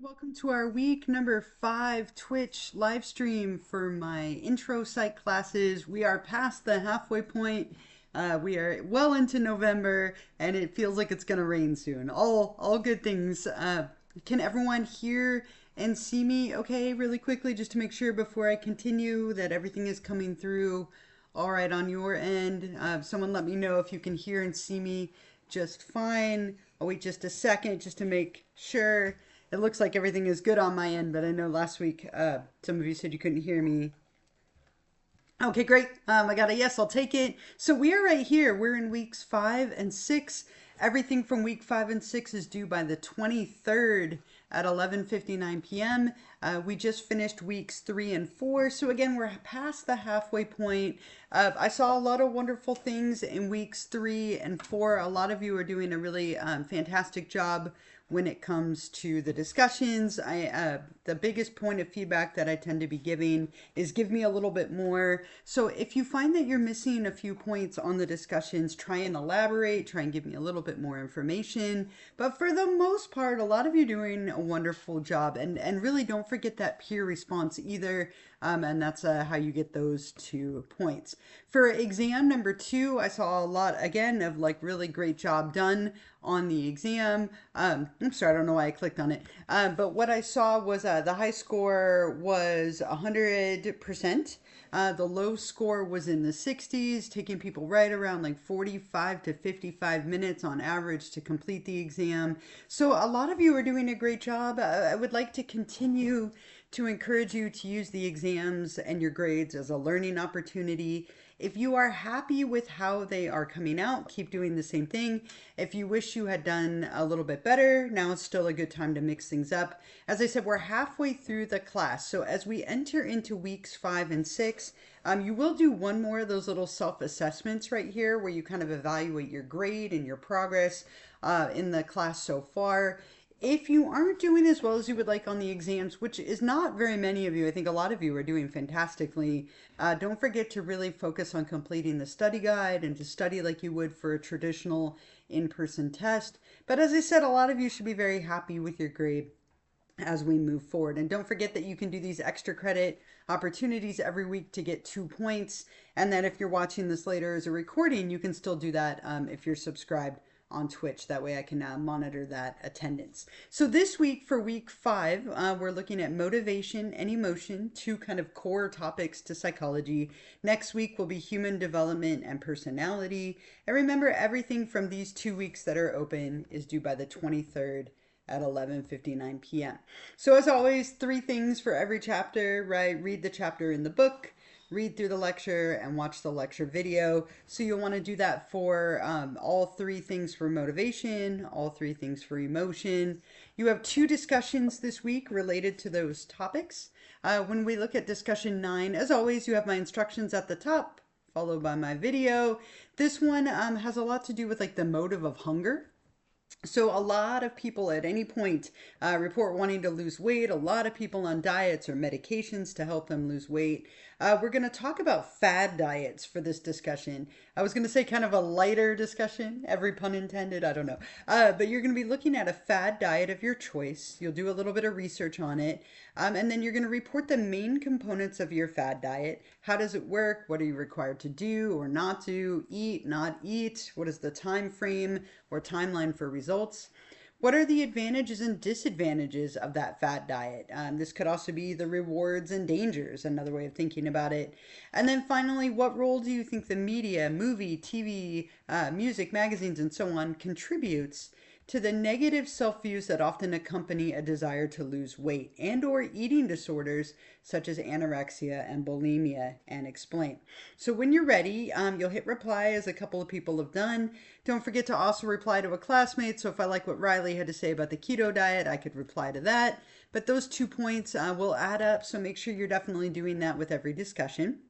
Welcome to our week number 5 Twitch live stream for my intro psych classes. We are past the halfway point. We are well into November and it feels like it's gonna rain soon. All good things. Can everyone hear and see me okay really quickly just to make sure before I continue that everything is coming through all right on your end? Someone let me know if you can hear and see me just fine. I'll wait just a second just to make sure. It looks like everything is good on my end, but I know last week some of you said you couldn't hear me. Okay, great. I got a yes, I'll take it. So we are right here. We're in weeks 5 and 6. Everything from week 5 and 6 is due by the 23rd at 11:59 p.m. We just finished weeks 3 and 4. So again, we're past the halfway point. I saw a lot of wonderful things in weeks 3 and 4. A lot of you are doing a really fantastic job when it comes to the discussions. The biggest point of feedback that I tend to be giving is give me a little bit more. So if you find that you're missing a few points on the discussions, try and elaborate, try and give me a little bit more information. But for the most part, a lot of you doing a wonderful job, and really don't forget that peer response either. And that's how you get those 2 points. For exam number 2, I saw a lot again of like really great job done on the exam. I'm sorry, I don't know why I clicked on it. But what I saw was the high score was 100%. The low score was in the 60s, taking people right around like 45 to 55 minutes on average to complete the exam. So a lot of you are doing a great job. I would like to continue to encourage you to use the exams and your grades as a learning opportunity. If you are happy with how they are coming out, keep doing the same thing. If you wish you had done a little bit better, now is still a good time to mix things up. As I said, we're halfway through the class. So as we enter into weeks 5 and 6, you will do one more of those little self-assessments right here where you kind of evaluate your grade and your progress in the class so far. If you aren't doing as well as you would like on the exams, which is not very many of you, I think a lot of you are doing fantastically, don't forget to really focus on completing the study guide and to study like you would for a traditional in-person test. But as I said, a lot of you should be very happy with your grade as we move forward. And don't forget that you can do these extra credit opportunities every week to get 2 points. And then if you're watching this later as a recording, you can still do that if you're subscribed on Twitch. That way I can monitor that attendance. So this week for week 5, we're looking at motivation and emotion, 2 kind of core topics to psychology. Next week will be human development and personality. And remember, everything from these 2 weeks that are open is due by the 23rd at 11:59 p.m. So as always, 3 things for every chapter, right? Read the chapter in the book, read through the lecture, and watch the lecture video. So you'll want to do that for all 3 things for motivation, all 3 things for emotion. You have 2 discussions this week related to those topics. When we look at discussion 9, as always, you have my instructions at the top, followed by my video. This one has a lot to do with like the motive of hunger. So a lot of people at any point report wanting to lose weight. A lot of people on diets or medications to help them lose weight. We're going to talk about fad diets for this discussion. I was going to say kind of a lighter discussion, every pun intended, I don't know. But you're going to be looking at a fad diet of your choice. You'll do a little bit of research on it. And then you're going to report the main components of your fad diet. How does it work? What are you required to do or not do? Eat, not eat? What is the time frame or timeline for results? What are the advantages and disadvantages of that fad diet? This could also be the rewards and dangers, another way of thinking about it. And then finally, what role do you think the media, movie, TV, music, magazines, and so on contributes to the negative self-views that often accompany a desire to lose weight and or eating disorders such as anorexia and bulimia, and explain. So when you're ready, you'll hit reply as a couple of people have done. Don't forget to also reply to a classmate. So if I like what Riley had to say about the keto diet, I could reply to that. But those 2 points will add up. So make sure you're definitely doing that with every discussion.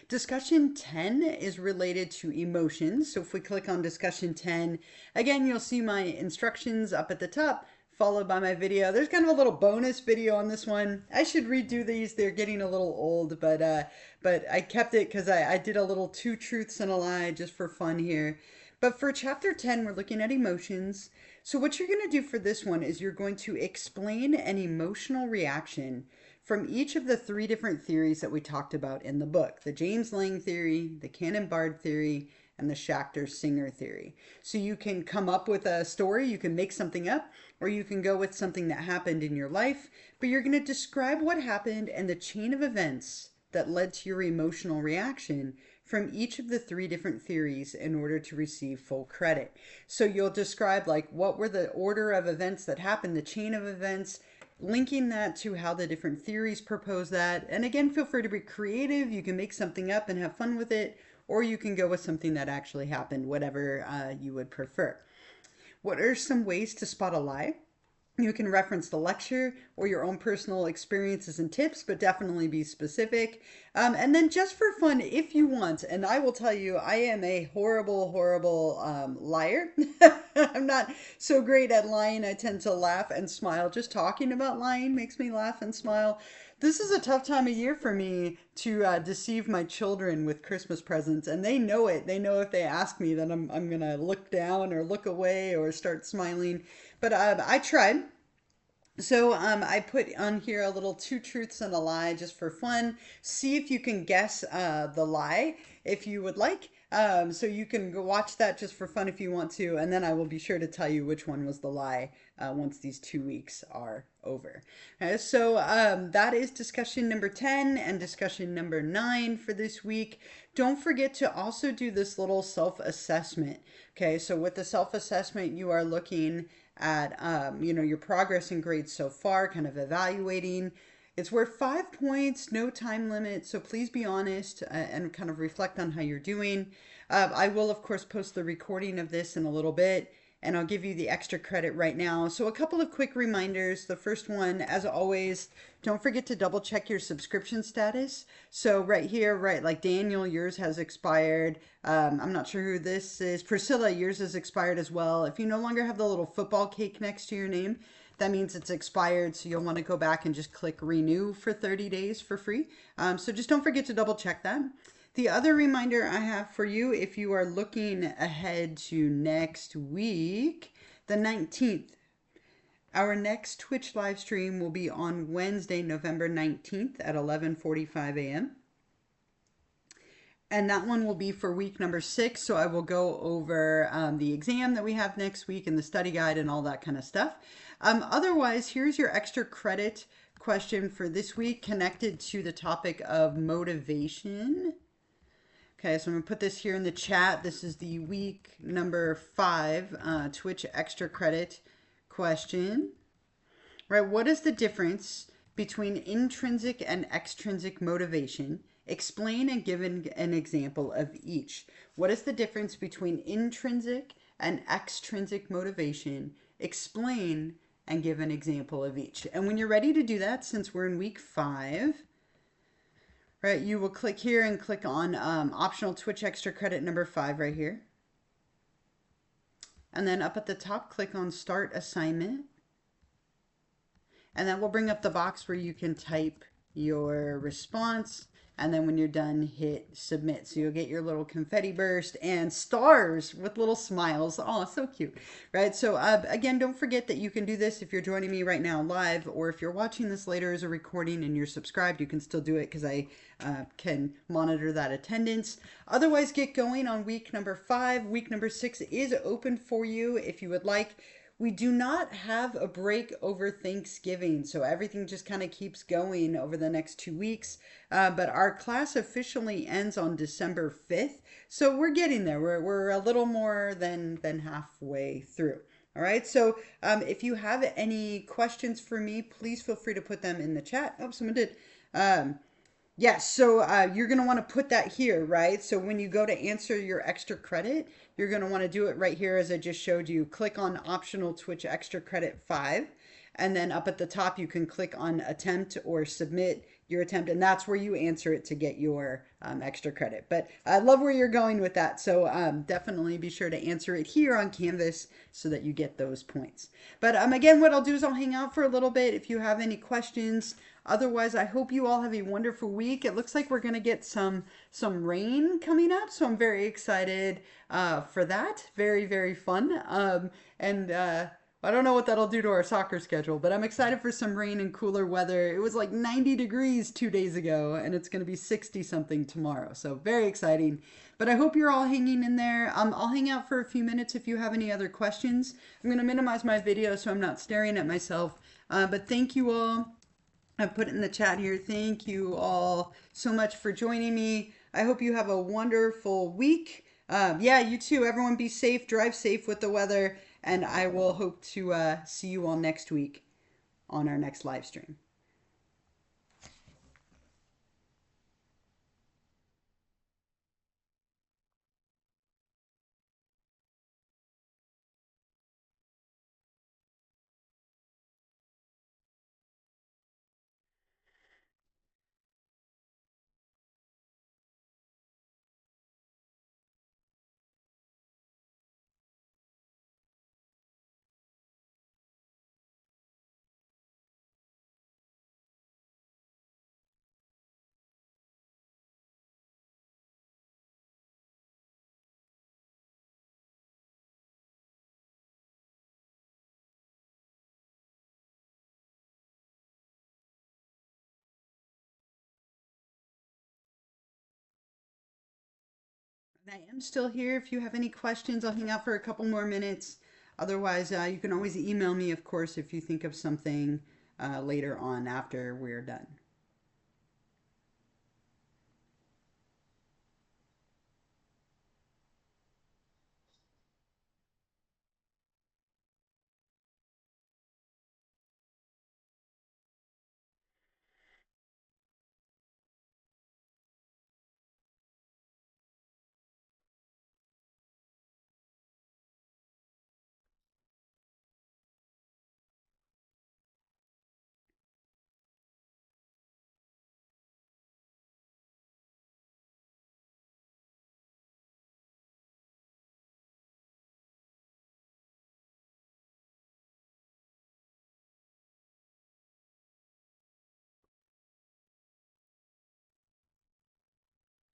Discussion 10 is related to emotions. So if we click on discussion 10, again, you'll see my instructions up at the top, followed by my video. There's kind of a little bonus video on this one. I should redo these. They're getting a little old, but I kept it because I did a little 2 truths and a lie just for fun here. But for chapter 10, we're looking at emotions. So what you're going to do for this one is you're going to explain an emotional reaction from each of the three different theories that we talked about in the book. The James Lang theory, the Cannon-Bard theory, and the Schachter-Singer theory. So you can come up with a story, you can make something up, or you can go with something that happened in your life, but you're going to describe what happened and the chain of events that led to your emotional reaction from each of the three different theories in order to receive full credit. So you'll describe like what were the order of events that happened, the chain of events, linking that to how the different theories propose that. And again, feel free to be creative. You can make something up and have fun with it, or you can go with something that actually happened, whatever you would prefer. What are some ways to spot a lie? You can reference the lecture or your own personal experiences and tips, but definitely be specific. And then just for fun, if you want, and I will tell you, I am a horrible, horrible liar. I'm not so great at lying. I tend to laugh and smile. Just talking about lying makes me laugh and smile. This is a tough time of year for me to deceive my children with Christmas presents, and they know it. They know if they ask me that I'm going to look down or look away or start smiling. But I tried. So I put on here a little 2 truths and a lie just for fun. See if you can guess the lie if you would like. So you can go watch that just for fun if you want to. And then I will be sure to tell you which one was the lie once these 2 weeks are over. So that is discussion number 10 and discussion number 9 for this week. Don't forget to also do this little self-assessment. Okay, so with the self-assessment, you are looking at your progress and grades so far, kind of evaluating. It's worth 5 points, no time limit, so please be honest and kind of reflect on how you're doing. I will, of course, post the recording of this in a little bit, and I'll give you the extra credit right now. So a couple of quick reminders. The first one, as always, don't forget to double check your subscription status. So right here, right, like Daniel, yours has expired. I'm not sure who this is. Priscilla, yours has expired as well. If you no longer have the little football cake next to your name, that means it's expired. So you'll want to go back and just click renew for 30 days for free. So just don't forget to double check that. The other reminder I have for you, if you are looking ahead to next week, the 19th, our next Twitch live stream will be on Wednesday, November 19th at 11:45 a.m. And that one will be for week number 6. So I will go over the exam that we have next week and the study guide and all that kind of stuff. Otherwise, here's your extra credit question for this week connected to the topic of motivation. Okay, so I'm going to put this here in the chat. This is the week number 5 Twitch extra credit question. Right, what is the difference between intrinsic and extrinsic motivation? Explain and give an example of each. What is the difference between intrinsic and extrinsic motivation? Explain and give an example of each. And when you're ready to do that, since we're in week 5, right, you will click here and click on optional Twitch extra credit number 5 right here. And then up at the top, click on start assignment. And that will bring up the box where you can type your response. And then when you're done, hit submit. So you'll get your little confetti burst and stars with little smiles. Oh, so cute, right? So again, don't forget that you can do this if you're joining me right now live, or if you're watching this later as a recording and you're subscribed, you can still do it because I can monitor that attendance. Otherwise, get going on week number 5. Week number 6 is open for you if you would like. We do not have a break over Thanksgiving, so everything just kind of keeps going over the next 2 weeks. But our class officially ends on December 5th, so we're getting there. We're a little more than halfway through. All right, so if you have any questions for me, please feel free to put them in the chat. Oh, someone did. Yes, so you're going to want to put that here, right? So when you go to answer your extra credit, you're going to want to do it right here as I just showed you. Click on optional Twitch extra credit 5. And then up at the top, you can click on attempt or submit your attempt, and that's where you answer it to get your extra credit. But I love where you're going with that, so definitely be sure to answer it here on Canvas so that you get those points. But again, what I'll do is I'll hang out for a little bit if you have any questions. Otherwise, I hope you all have a wonderful week. It looks like we're gonna get some rain coming up, so I'm very excited for that. Very, very fun. And I don't know what that'll do to our soccer schedule, but I'm excited for some rain and cooler weather. It was like 90 degrees 2 days ago, and it's going to be 60 something tomorrow. So very exciting. But I hope you're all hanging in there. I'll hang out for a few minutes if you have any other questions. I'm going to minimize my video so I'm not staring at myself. But thank you all. I put it in the chat here. Thank you all so much for joining me. I hope you have a wonderful week. Yeah, you too. Everyone be safe. Drive safe with the weather. And I will hope to see you all next week on our next live stream. I am still here. If you have any questions, I'll hang out for a couple more minutes. Otherwise, you can always email me, of course, if you think of something later on after we're done.